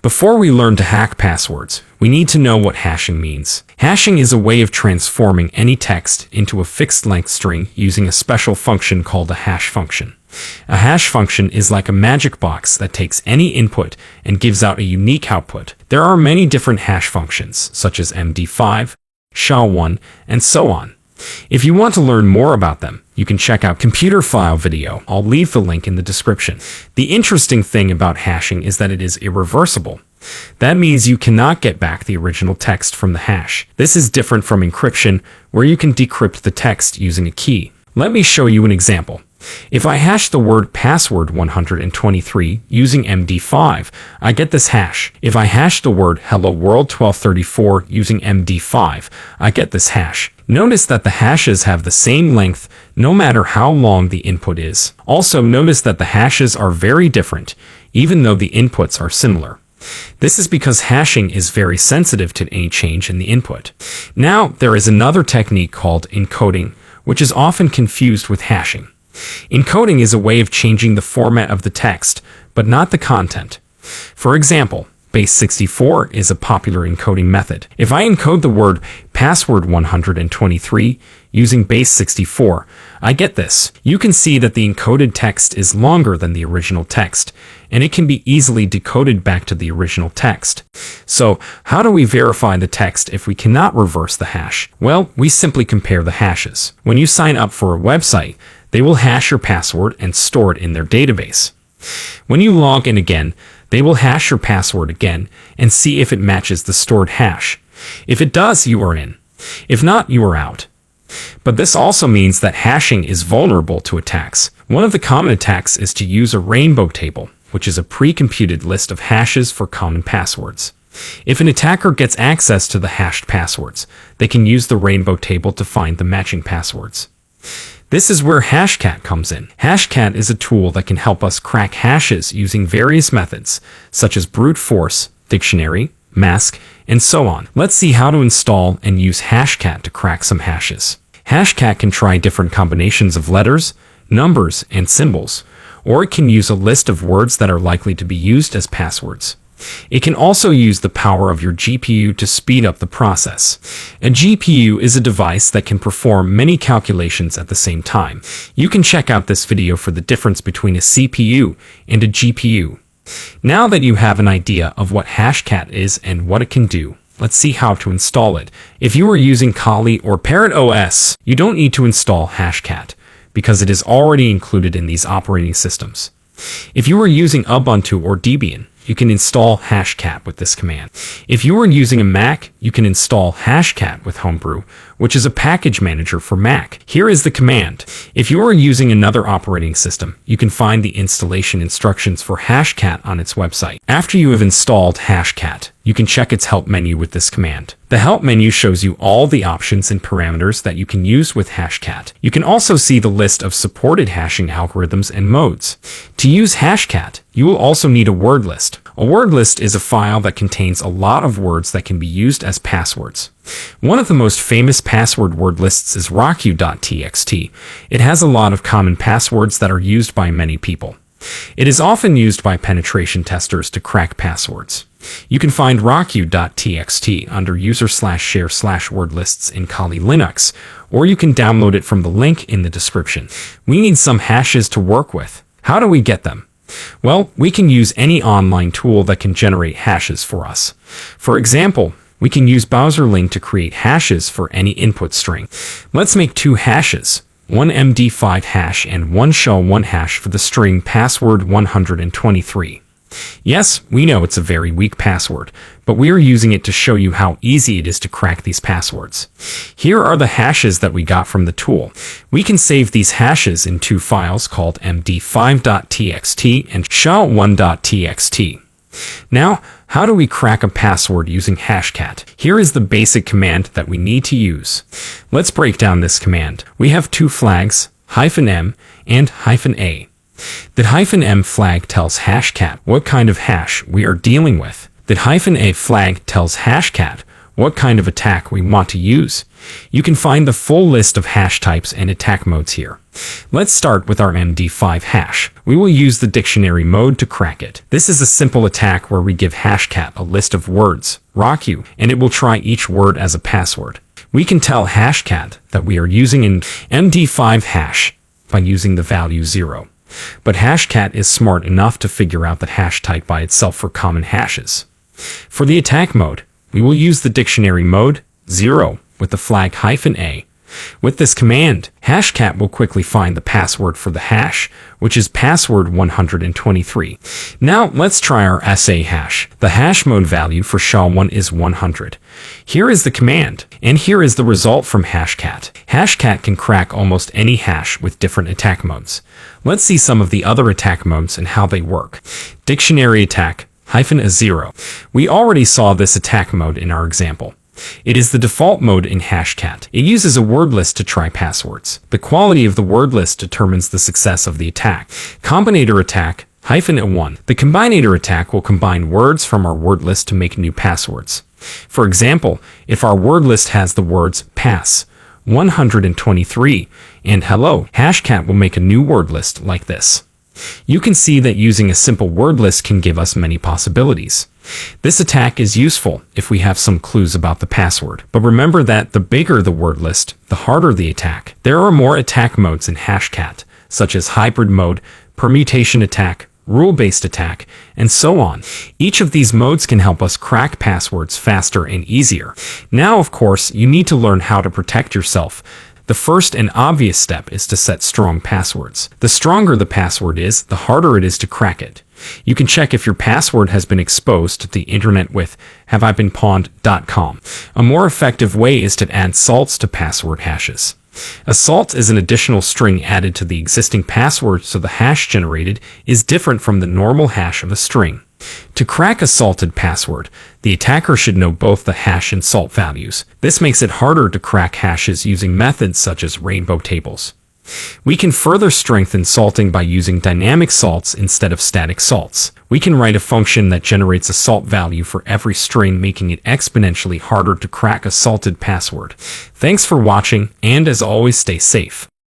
Before we learn to hack passwords, we need to know what hashing means. Hashing is a way of transforming any text into a fixed-length string using a special function called a hash function. A hash function is like a magic box that takes any input and gives out a unique output. There are many different hash functions, such as MD5, SHA-1, and so on. If you want to learn more about them, you can check out computer file video. I'll leave the link in the description. The interesting thing about hashing is that it is irreversible. That means you cannot get back the original text from the hash. This is different from encryption, where you can decrypt the text using a key. Let me show you an example. If I hash the word password 123 using MD5, I get this hash. If I hash the word hello world 1234 using MD5, I get this hash. Notice that the hashes have the same length no matter how long the input is. Also notice that the hashes are very different, even though the inputs are similar. This is because hashing is very sensitive to any change in the input. Now, there is another technique called encoding, which is often confused with hashing. Encoding is a way of changing the format of the text, but not the content. For example, base64 is a popular encoding method. If I encode the word password 123 using base64, I get this. You can see that the encoded text is longer than the original text, and it can be easily decoded back to the original text. So, how do we verify the text if we cannot reverse the hash? Well, we simply compare the hashes. When you sign up for a website, they will hash your password and store it in their database. When you log in again, they will hash your password again and see if it matches the stored hash. If it does, you are in. If not, you are out. But this also means that hashing is vulnerable to attacks. One of the common attacks is to use a rainbow table, which is a pre-computed list of hashes for common passwords. If an attacker gets access to the hashed passwords, they can use the rainbow table to find the matching passwords. This is where Hashcat comes in. Hashcat is a tool that can help us crack hashes using various methods, such as brute force, dictionary, mask, and so on. Let's see how to install and use Hashcat to crack some hashes. Hashcat can try different combinations of letters, numbers, and symbols, or it can use a list of words that are likely to be used as passwords. It can also use the power of your GPU to speed up the process. A GPU is a device that can perform many calculations at the same time. You can check out this video for the difference between a CPU and a GPU. Now that you have an idea of what Hashcat is and what it can do, let's see how to install it. If you are using Kali or Parrot OS, you don't need to install Hashcat because it is already included in these operating systems. If you are using Ubuntu or Debian, you can install Hashcat with this command. If you are using a Mac, you can install Hashcat with Homebrew, which is a package manager for Mac. Here is the command. If you are using another operating system, you can find the installation instructions for Hashcat on its website. After you have installed Hashcat, you can check its help menu with this command. The help menu shows you all the options and parameters that you can use with Hashcat. You can also see the list of supported hashing algorithms and modes. To use Hashcat, you will also need a word list. A word list is a file that contains a lot of words that can be used as passwords. One of the most famous password word lists is rockyou.txt. It has a lot of common passwords that are used by many people. It is often used by penetration testers to crack passwords. You can find rockyou.txt under user/share/wordlists in Kali Linux, or you can download it from the link in the description. We need some hashes to work with. How do we get them? Well, we can use any online tool that can generate hashes for us. For example, we can use BrowserLink to create hashes for any input string. Let's make two hashes, one MD5 hash and one SHA-1 hash for the string password 123. Yes, we know it's a very weak password, but we are using it to show you how easy it is to crack these passwords. Here are the hashes that we got from the tool. We can save these hashes in two files called md5.txt and sha1.txt. Now, how do we crack a password using Hashcat? Here is the basic command that we need to use. Let's break down this command. We have two flags, -m and -a. The -m flag tells Hashcat what kind of hash we are dealing with. The -a flag tells Hashcat what kind of attack we want to use. You can find the full list of hash types and attack modes here. Let's start with our MD5 hash. We will use the dictionary mode to crack it. This is a simple attack where we give Hashcat a list of words, RockU, and it will try each word as a password. We can tell Hashcat that we are using an MD5 hash by using the value 0. But Hashcat is smart enough to figure out the hash type by itself for common hashes. For the attack mode, we will use the dictionary mode 0 with the flag -a. With this command, Hashcat will quickly find the password for the hash, which is password 123. Now let's try our SA hash. The hash mode value for SHA-1 is 100. Here is the command, and here is the result from Hashcat. Hashcat can crack almost any hash with different attack modes. Let's see some of the other attack modes and how they work. Dictionary attack -0. We already saw this attack mode in our example. It is the default mode in Hashcat. It uses a word list to try passwords. The quality of the word list determines the success of the attack. Combinator attack -1. The combinator attack will combine words from our word list to make new passwords. For example, if our word list has the words pass, 123, and hello, Hashcat will make a new word list like this. You can see that using a simple word list can give us many possibilities. This attack is useful if we have some clues about the password, but remember that the bigger the word list, the harder the attack. There are more attack modes in Hashcat, such as hybrid mode, permutation attack, rule-based attack, and so on. Each of these modes can help us crack passwords faster and easier. Now, of course, you need to learn how to protect yourself. The first and obvious step is to set strong passwords. The stronger the password is, the harder it is to crack it. You can check if your password has been exposed to the internet with haveibeenpawned.com. A more effective way is to add salts to password hashes. A salt is an additional string added to the existing password, so the hash generated is different from the normal hash of a string. To crack a salted password, the attacker should know both the hash and salt values. This makes it harder to crack hashes using methods such as rainbow tables. We can further strengthen salting by using dynamic salts instead of static salts. We can write a function that generates a salt value for every string, making it exponentially harder to crack a salted password. Thanks for watching, and as always, stay safe.